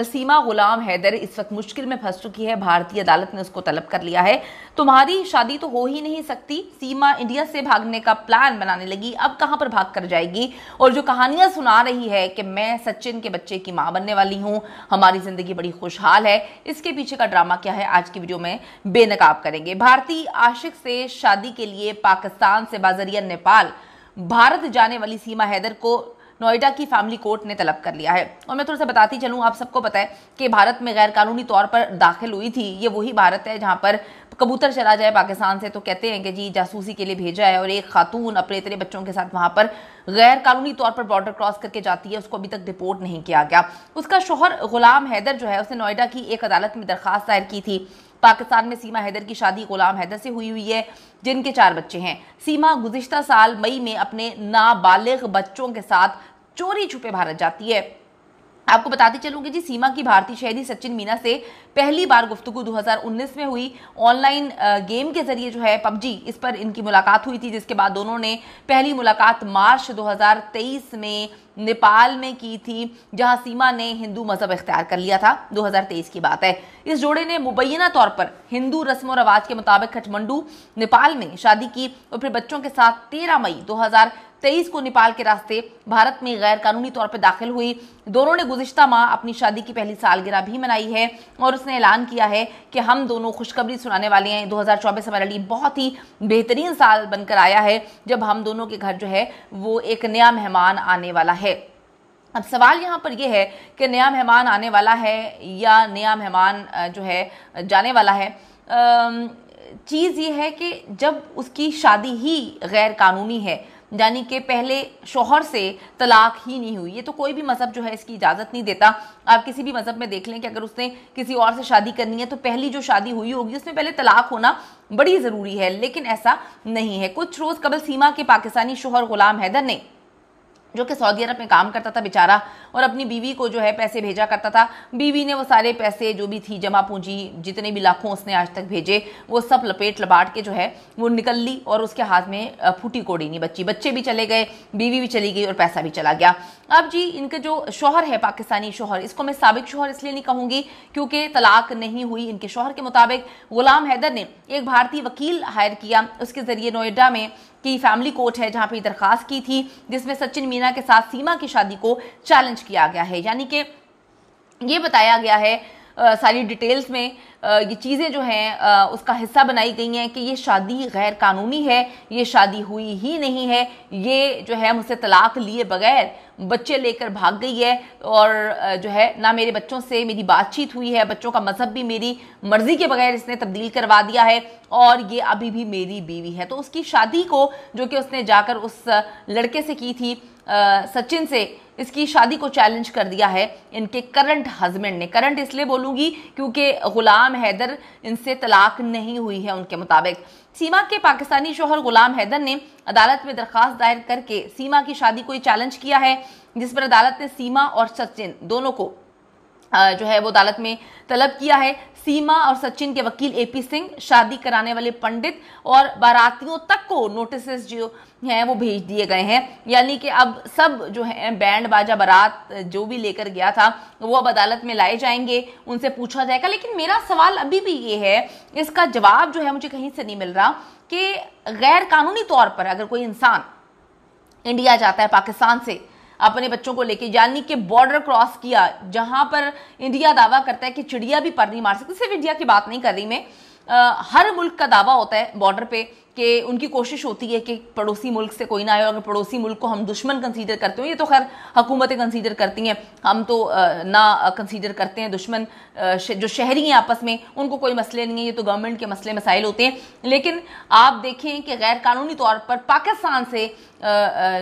सीमा गुलाम हैदर इस वक्त मुश्किल में फंस चुकी है। भारतीय अदालत ने उसको तलब कर लिया है। तुम्हारी शादी तो हो ही नहीं सकती। सीमा इंडिया से भागने का प्लान बनाने लगी, अब कहां पर भाग कर जाएगी। और जो कहानियां सुना रही है कि मैं सचिन के बच्चे की मां बनने वाली हूं, हमारी जिंदगी बड़ी खुशहाल है, इसके पीछे का ड्रामा क्या है आज की वीडियो में बेनकाब करेंगे। भारतीय आशिक से शादी के लिए पाकिस्तान से बाजरिया नेपाल भारत जाने वाली सीमा हैदर को नोएडा की फैमिली कोर्ट ने तलब कर लिया है। और मैं थोड़ा सा बताती चलूं, आप सबको पता है कि भारत में गैर कानूनी तौर पर दाखिल हुई थी। ये वही भारत है जहां पर कबूतर चला जाए पाकिस्तान से तो कहते हैं कि जी जासूसी के लिए भेजा है, और एक खातून अपने इतने बच्चों के साथ वहां पर गैर कानूनी तौर पर बॉर्डर क्रॉस करके जाती है, उसको अभी तक डिपोर्ट नहीं किया गया। उसका शोहर गुलाम हैदर जो है उसने नोएडा की एक अदालत में दरखास्त दायर की थी। पाकिस्तान में सीमा हैदर की शादी गुलाम हैदर से हुई है, जिनके 4 बच्चे हैं। सीमा गुज़िश्ता साल मई में अपने नाबालिग बच्चों के साथ चोरी छुपे भारत जाती है। आपको बताती चलूंगी जी, सीमा की भारतीय शहरी सचिन मीना से पहली बार गुफ्तगू 2019 में हुई। ऑनलाइन गेम के जरिए जो है पबजी, इस पर इनकी मुलाकात हुई थी, जिसके बाद दोनों ने पहली मुलाकात मार्च 2023 में नेपाल में की थी, जहां सीमा ने हिंदू मजहब इख्तियार कर लिया था। 2023 की बात है। इस जोड़े ने मुबैना तौर पर हिंदू रस्म और रवाज के मुताबिक काठमांडू नेपाल में शादी की और फिर बच्चों के साथ 13 मई 2023 को नेपाल के रास्ते भारत में गैर कानूनी तौर पर दाखिल हुई। दोनों ने गुज़िश्ता माह अपनी शादी की पहली सालगिरह भी मनाई है और उसने ऐलान किया है कि हम दोनों खुशखबरी सुनाने वाले हैं। 2024 हमारे लिए बहुत ही बेहतरीन साल बनकर आया है, जब हम दोनों के घर जो है वो एक नया मेहमान आने वाला है। अब सवाल यहाँ पर यह है कि नया मेहमान आने वाला है या नया मेहमान जो है जाने वाला है। चीज़ ये है कि जब उसकी शादी ही गैर कानूनी है, यानी कि पहले शोहर से तलाक ही नहीं हुई, ये तो कोई भी मजहब जो है इसकी इजाज़त नहीं देता। आप किसी भी मजहब में देख लें कि अगर उसने किसी और से शादी करनी है तो पहली जो शादी हुई होगी उसमें पहले तलाक होना बड़ी ज़रूरी है, लेकिन ऐसा नहीं है। कुछ रोज़ कबल सीमा के पाकिस्तानी शोहर गुलाम हैदर ने, जो कि सऊदी अरब में काम करता था बेचारा और अपनी बीवी को जो है पैसे भेजा करता था, बीवी ने वो सारे पैसे जो भी थी जमा पूंजी जितने भी लाखों उसने आज तक भेजे वो सब लपेट लपाट के जो है वो निकल ली और उसके हाथ में फूटी कोड़ी नहीं बची। बच्चे भी चले गए, बीवी भी चली गई और पैसा भी चला गया। अब जी इनके जो शोहर है पाकिस्तानी शोहर, इसको मैं साबिक शोहर इसलिए नहीं कहूँगी क्योंकि तलाक नहीं हुई। इनके शोहर के मुताबिक गुलाम हैदर ने एक भारतीय वकील हायर किया, उसके जरिए नोएडा में की फैमिली कोर्ट है जहां पे दरखास्त की थी, जिसमें सचिन मीना के साथ सीमा की शादी को चैलेंज किया गया है। यानी कि ये बताया गया है सारी डिटेल्स में ये चीज़ें जो हैं उसका हिस्सा बनाई गई हैं कि ये शादी गैर कानूनी है, ये शादी हुई ही नहीं है, ये जो है मुझसे तलाक लिए बगैर बच्चे लेकर भाग गई है और जो है ना मेरे बच्चों से मेरी बातचीत हुई है, बच्चों का मजहब भी मेरी मर्जी के बगैर इसने तब्दील करवा दिया है और ये अभी भी मेरी बीवी है। तो उसकी शादी को जो कि उसने जाकर उस लड़के से की थी सचिन से, इसकी शादी को चैलेंज कर दिया है इनके करंट हस्बैंड ने। करंट इसलिए बोलूंगी क्योंकि गुलाम हैदर इनसे तलाक नहीं हुई है उनके मुताबिक। सीमा के पाकिस्तानी शोहर गुलाम हैदर ने अदालत में दरखास्त दायर करके सीमा की शादी को चैलेंज किया है, जिस पर अदालत ने सीमा और सचिन दोनों को जो है वो अदालत में तलब किया है। सीमा और सचिन के वकील एपी सिंह, शादी कराने वाले पंडित और बारातियों तक को नोटिस जो हैं वो भेज दिए गए हैं। यानी कि अब सब जो है बैंड बाजा बारात जो भी लेकर गया था वो अब अदालत में लाए जाएंगे, उनसे पूछा जाएगा। लेकिन मेरा सवाल अभी भी ये है, इसका जवाब जो है मुझे कहीं से नहीं मिल रहा कि गैर कानूनी तौर पर अगर कोई इंसान इंडिया जाता है पाकिस्तान से अपने बच्चों को लेके, यानी कि बॉर्डर क्रॉस किया, जहां पर इंडिया दावा करता है कि चिड़िया भी पर नहीं मार सकती, सिर्फ इंडिया की बात नहीं कर रही मैं, हर मुल्क का दावा होता है बॉर्डर पे कि उनकी कोशिश होती है कि पड़ोसी मुल्क से कोई ना आए। अगर पड़ोसी मुल्क को हम दुश्मन कंसीडर करते हो, ये तो खैर हुकूमतें कंसीडर करती हैं, हम तो ना कंसीडर करते हैं दुश्मन। जो शहरी हैं आपस में उनको कोई मसले नहीं है, ये तो गवर्नमेंट के मसले मसाइल होते हैं। लेकिन आप देखें कि गैर कानूनी तौर पर पाकिस्तान से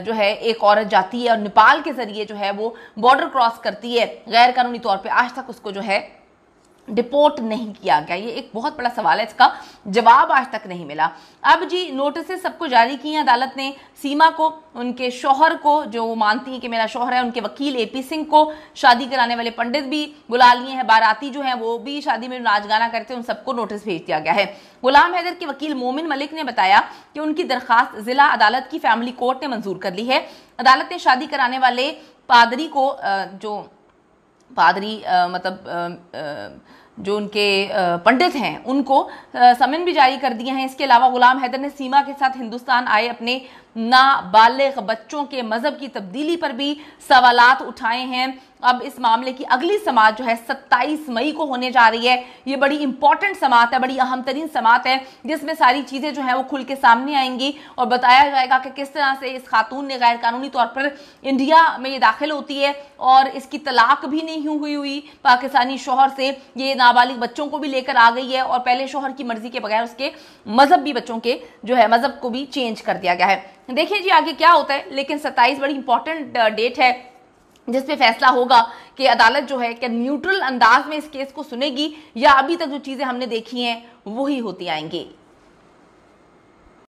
जो है एक औरत जाती है और नेपाल के जरिए जो है वो बॉर्डर क्रॉस करती है गैर कानूनी तौर पर, आज तक उसको जो है डिपोर्ट नहीं किया गया। ये एक बहुत बड़ा सवाल है, इसका जवाब आज तक नहीं मिला। अब जी नोटिस सबको जारी किए अदालत ने, सीमा को, उनके शौहर को जो वो मानती हैं कि मेरा शौहर है, उनके वकील एपी सिंह को, शादी कराने वाले पंडित भी बुला लिए हैं, बाराती जो हैं वो भी शादी में नाच गाना करते हैं, उन सबको नोटिस भेज दिया गया है। गुलाम हैदर के वकील मोमिन मलिक ने बताया कि उनकी दरखास्त जिला अदालत की फैमिली कोर्ट ने मंजूर कर ली है। अदालत ने शादी कराने वाले पादरी को जो पादरी जो उनके पंडित हैं उनको समन भी जारी कर दिए हैं। इसके अलावा गुलाम हैदर ने सीमा के साथ हिंदुस्तान आए अपने नाबालिग बच्चों के मजहब की तब्दीली पर भी सवालात उठाए हैं। अब इस मामले की अगली समाअत जो है 27 मई को होने जा रही है। ये बड़ी इंपॉर्टेंट समाअत है, बड़ी अहम तरीन समाअत है, जिसमें सारी चीजें जो है वो खुल के सामने आएंगी और बताया जाएगा कि किस तरह से इस खातून ने गैर कानूनी तौर पर इंडिया में ये दाखिल होती है और इसकी तलाक भी नहीं हुई पाकिस्तानी शोहर से, ये नाबालिग बच्चों को भी लेकर आ गई है और पहले शोहर की मर्जी के बगैर उसके मजहब भी बच्चों के जो है मजहब को भी चेंज कर दिया गया है। देखिए जी आगे क्या होता है, लेकिन 27 बड़ी इंपॉर्टेंट डेट है जिसपे फैसला होगा कि अदालत जो है क्या न्यूट्रल अंदाज में इस केस को सुनेगी या अभी तक जो चीजें हमने देखी हैं वही होती आएंगी।